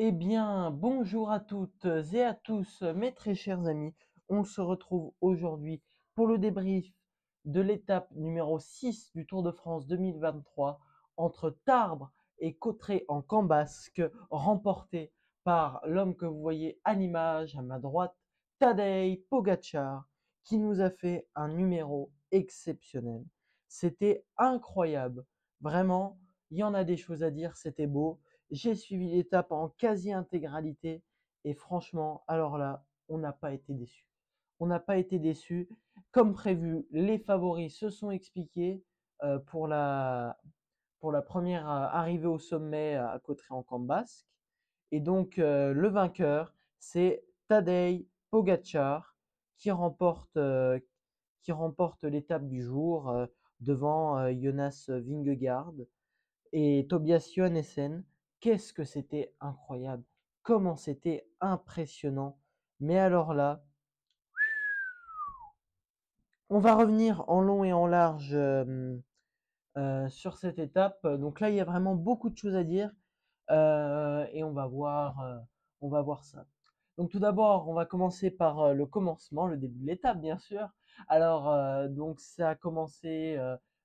Eh bien, bonjour à toutes et à tous, mes très chers amis. On se retrouve aujourd'hui pour le débrief de l'étape numéro 6 du Tour de France 2023 entre Tarbes et Cauterets en Camp Basque, remporté par l'homme que vous voyez à l'image à ma droite, Tadej Pogacar, qui nous a fait un numéro exceptionnel. C'était incroyable. Vraiment, il y en a des choses à dire, c'était beau. J'ai suivi l'étape en quasi-intégralité et franchement, alors là, on n'a pas été déçus. On n'a pas été déçus. Comme prévu, les favoris se sont expliqués pour la première arrivée au sommet à Cauterets en Camp Basque. Et donc, le vainqueur, c'est Tadej Pogacar qui remporte l'étape du jour devant Jonas Vingegaard et Tobias Johannessen. Qu'est-ce que c'était incroyable, comment c'était impressionnant. Mais alors là, on va revenir en long et en large sur cette étape. Donc là, il y a vraiment beaucoup de choses à dire et on va voir ça. Donc tout d'abord, on va commencer par le commencement, le début de l'étape, bien sûr. Alors donc ça a commencé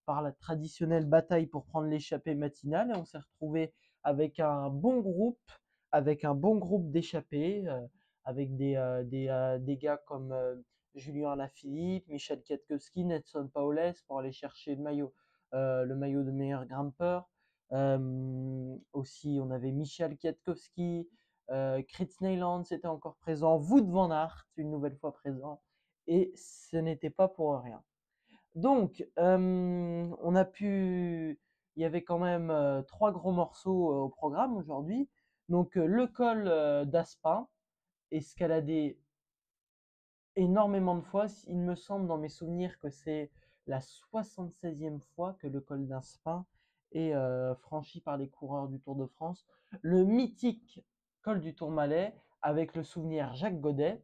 par la traditionnelle bataille pour prendre l'échappée matinale et on s'est retrouvé avec un bon groupe d'échappés, avec des gars comme Julien Alaphilippe, Michel Kwiatkowski, Nelson Paoles pour aller chercher le maillot de meilleur grimpeur. Aussi, on avait Michel Kwiatkowski, Krits Neyland était encore présent, Wout van Aert une nouvelle fois présent, et ce n'était pas pour rien. Donc, il y avait quand même trois gros morceaux au programme aujourd'hui. Donc, le col d'Aspin, escaladé énormément de fois. Il me semble dans mes souvenirs que c'est la 76e fois que le col d'Aspin est franchi par les coureurs du Tour de France. Le mythique col du Tourmalet avec le souvenir Jacques Godet.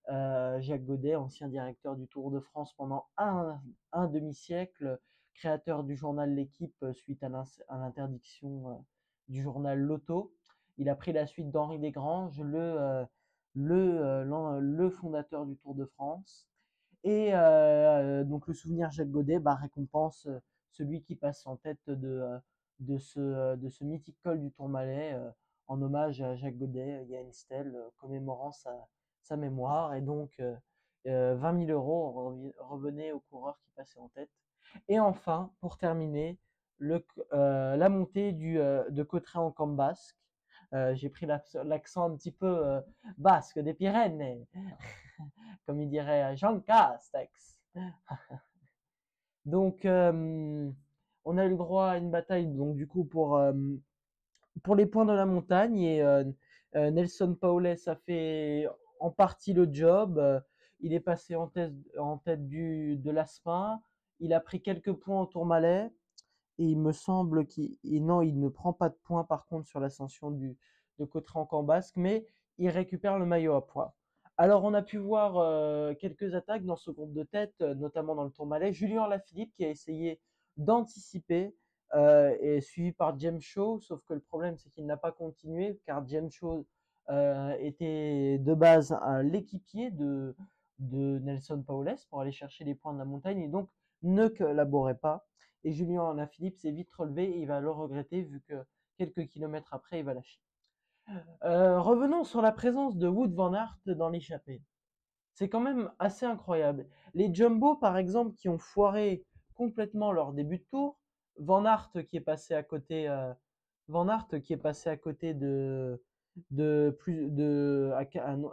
Jacques Godet, ancien directeur du Tour de France pendant un demi-siècle, créateur du journal L'Équipe suite à l'interdiction du journal L'Auto. Il a pris la suite d'Henri Desgranges, le fondateur du Tour de France. Et donc le souvenir Jacques Godet récompense celui qui passe en tête de ce mythique col du Tourmalet en hommage à Jacques Godet. Il y a une stèle commémorant sa mémoire et donc 20 000 euros revenaient aux coureurs qui passaient en tête. Et enfin, pour terminer, la montée de Cauterets en Camp Basque. J'ai pris l'accent un petit peu basque des Pyrénées, comme il dirait Jean Castex. Donc, on a eu le droit à une bataille donc du coup pour les points de la montagne et Nelson Paoles a fait en partie le job. Il est passé en tête de l'Aspin. Il a pris quelques points au Tourmalet. Et il me semble non, il ne prend pas de points par contre sur l'ascension de Cauterets en Camp Basque, mais il récupère le maillot à pois. Alors on a pu voir quelques attaques dans ce groupe de tête, notamment dans le Tourmalet. Julien Alaphilippe qui a essayé d'anticiper et suivi par James Shaw, sauf que le problème c'est qu'il n'a pas continué car James Shaw était de base l'équipier de Nelson Paoles pour aller chercher les points de la montagne et donc ne collaborait pas. Et Julien Alaphilippe s'est vite relevé et il va le regretter vu que quelques kilomètres après, il va lâcher. Revenons sur la présence de Wout van Aert dans l'échappée. C'est quand même assez incroyable. Les Jumbo, par exemple, qui ont foiré complètement leur début de tour, Van Aert qui est passé à côté, Van Aert qui est passé à côté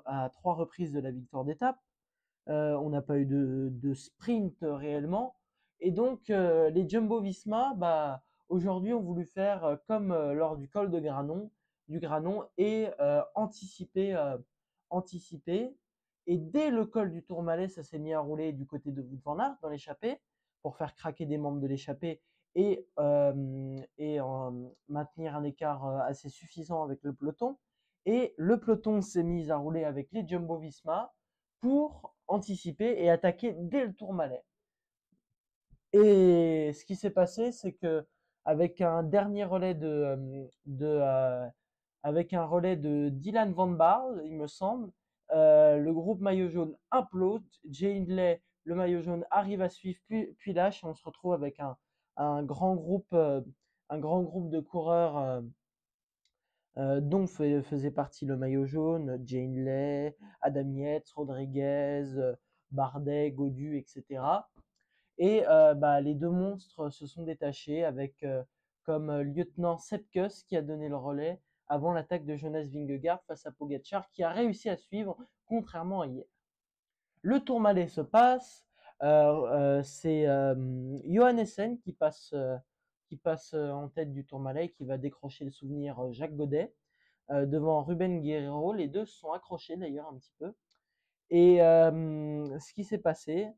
à trois reprises de la victoire d'étape. On n'a pas eu de sprint réellement. Et donc, les Jumbo-Visma, aujourd'hui, ont voulu faire comme lors du col du Granon et anticiper. Et dès le col du Tourmalet, ça s'est mis à rouler du côté de Wout van Aert dans l'échappée pour faire craquer des membres de l'échappée et maintenir un écart assez suffisant avec le peloton. Et le peloton s'est mis à rouler avec les Jumbo-Visma pour anticiper et attaquer dès le Tourmalet. Et ce qui s'est passé, c'est que avec un dernier relais avec un relais de Dylan Van Baarle, il me semble. Le groupe maillot jaune implose. Jay Hindley, le maillot jaune, arrive à suivre, puis lâche. On se retrouve avec un grand groupe, de coureurs dont faisait partie le maillot jaune, Jay Hindley, Adam Yates, Rodriguez, Bardet, Gaudu, etc. Et les deux monstres se sont détachés avec comme lieutenant Sepkus qui a donné le relais avant l'attaque de Jonas Vingegaard face à Pogačar qui a réussi à suivre contrairement à hier. Le Tourmalet se passe, c'est Johan Essen qui passe en tête du Tourmalet et qui va décrocher le souvenir Jacques Godet devant Ruben Guerrero. Les deux se sont accrochés d'ailleurs un petit peu. Et ce qui s'est passé,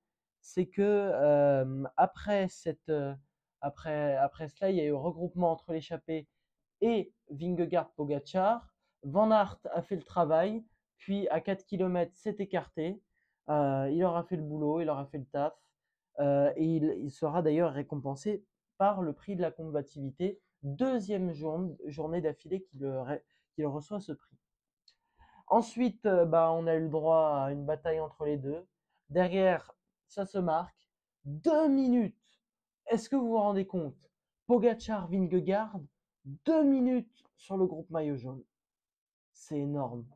c'est que après cela, il y a eu regroupement entre l'échappée et Vingegaard-Pogačar. Van Aert a fait le travail, puis à 4 km s'est écarté. Il aura fait le boulot, il aura fait le taf, et il sera d'ailleurs récompensé par le prix de la combativité. Deuxième journée d'affilée qu'il reçoit ce prix. Ensuite, on a eu le droit à une bataille entre les deux. Derrière, ça se marque. 2 minutes. Est-ce que vous vous rendez compte? Pogačar, Vingegaard, 2 minutes sur le groupe maillot jaune. C'est énorme.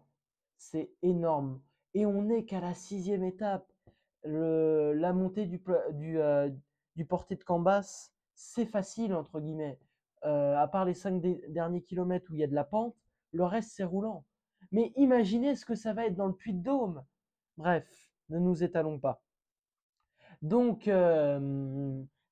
C'est énorme. Et on n'est qu'à la 6e étape. La montée du porté de Cambas, c'est facile, entre guillemets. À part les 5 derniers kilomètres où il y a de la pente, le reste, c'est roulant. Mais imaginez ce que ça va être dans le Puy-de-Dôme. Bref, ne nous étalons pas. Donc,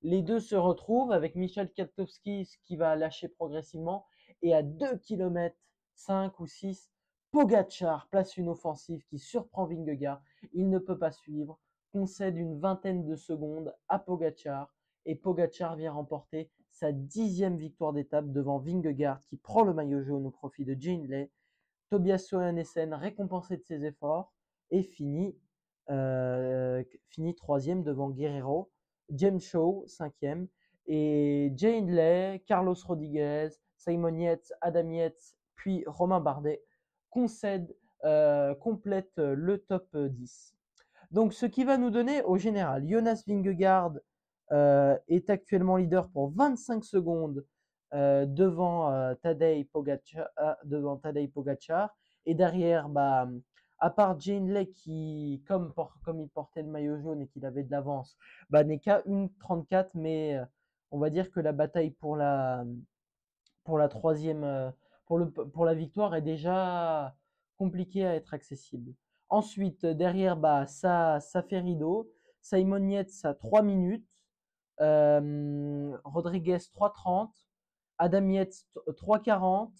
les deux se retrouvent avec Michel Kwiatkowski qui va lâcher progressivement. Et à 2 km 5 ou 6, Pogačar place une offensive qui surprend Vingegaard. Il ne peut pas suivre, concède une vingtaine de secondes à Pogačar. Et Pogačar vient remporter sa 10e victoire d'étape devant Vingegaard qui prend le maillot jaune au profit de Jay Hindley. Tobias Johannessen récompensé de ses efforts et finit 3e devant Guerrero, James Shaw 5e et Jay Hindley, Carlos Rodriguez, Simon Yates, Adam Yates puis Romain Bardet complètent le top 10. Donc ce qui va nous donner au général, Jonas Vingegaard est actuellement leader pour 25 secondes devant Tadej Pogačar. Et derrière, à part Jay Hindley qui, comme il portait le maillot jaune et qu'il avait de l'avance, n'est qu'à 1,34, mais on va dire que la bataille pour la troisième, pour la victoire est déjà compliquée à être accessible. Ensuite, derrière, ça fait rideau. Simon Yates à 3 minutes. Rodriguez 3,30. Adam Yates 3,40.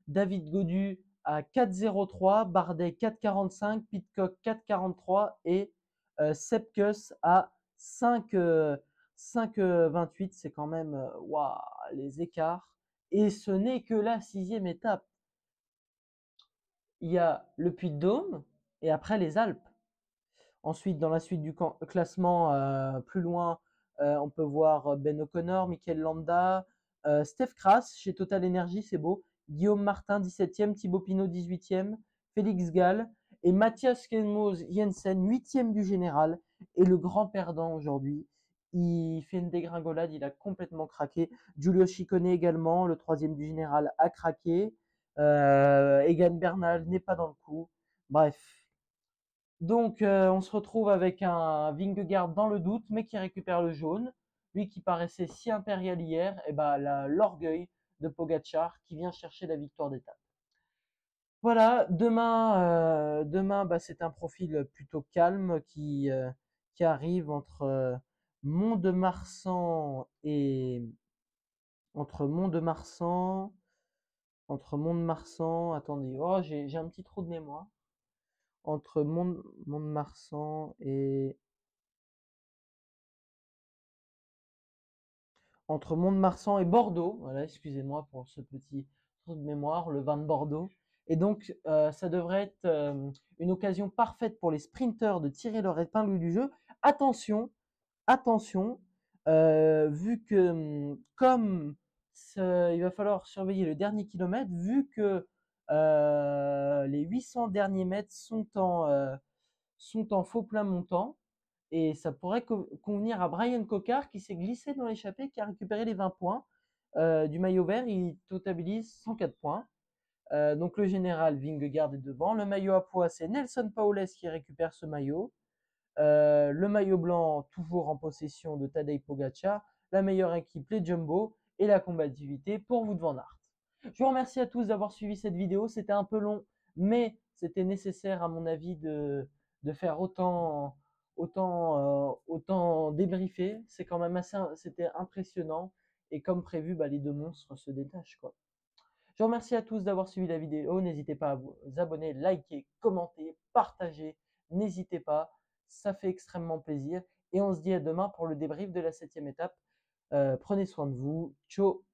David Gaudu à 4,03. Bardet 4,45. Pidcock 4,43. Et Sepkus à 5,28. C'est quand même les écarts. Et ce n'est que la 6e étape. Il y a le Puy-de-Dôme et après les Alpes. Ensuite, dans la suite du classement, plus loin, on peut voir Ben O'Connor, Mikel Landa, Steph Kras chez Total Energy, c'est beau, Guillaume Martin 17e, Thibaut Pinot 18e, Félix Gall et Mathias Kenmoz Jensen 8e du général. Et le grand perdant aujourd'hui, il fait une dégringolade, il a complètement craqué. Giulio Ciccone également, le 3e du général, a craqué. Egan Bernal n'est pas dans le coup. Bref. Donc, on se retrouve avec un Vingegaard dans le doute, mais qui récupère le jaune. Lui qui paraissait si impérial hier, et l'orgueil de Pogačar qui vient chercher la victoire d'étape. Voilà, demain, c'est un profil plutôt calme qui arrive entre Mont-de-Marsan et attendez, j'ai un petit trou de mémoire. Entre Mont-de-Marsan et Bordeaux. Voilà, excusez-moi pour ce petit trou de mémoire, le vin de Bordeaux. Et donc, ça devrait être une occasion parfaite pour les sprinteurs de tirer leur épingle du jeu. Attention, vu que comme il va falloir surveiller le dernier kilomètre, vu que Les 800 derniers mètres sont en faux plein montant. Et ça pourrait convenir à Brian Cocard qui s'est glissé dans l'échappée, qui a récupéré les 20 points du maillot vert. Il totabilise 104 points. Donc le général Vingegaard est devant. Le maillot à pois, c'est Nelson Paoles qui récupère ce maillot. Le maillot blanc, toujours en possession de Tadej Pogacar. La meilleure équipe, les Jumbo. Et la combativité pour Wout van Aert. Je vous remercie à tous d'avoir suivi cette vidéo. C'était un peu long, mais c'était nécessaire à mon avis de faire autant débriefer. C'est quand même c'était impressionnant. Et comme prévu, bah, les deux monstres se détachent, quoi. Je vous remercie à tous d'avoir suivi la vidéo. N'hésitez pas à vous abonner, liker, commenter, partager. N'hésitez pas, ça fait extrêmement plaisir. Et on se dit à demain pour le débrief de la 7e étape. Prenez soin de vous. Ciao.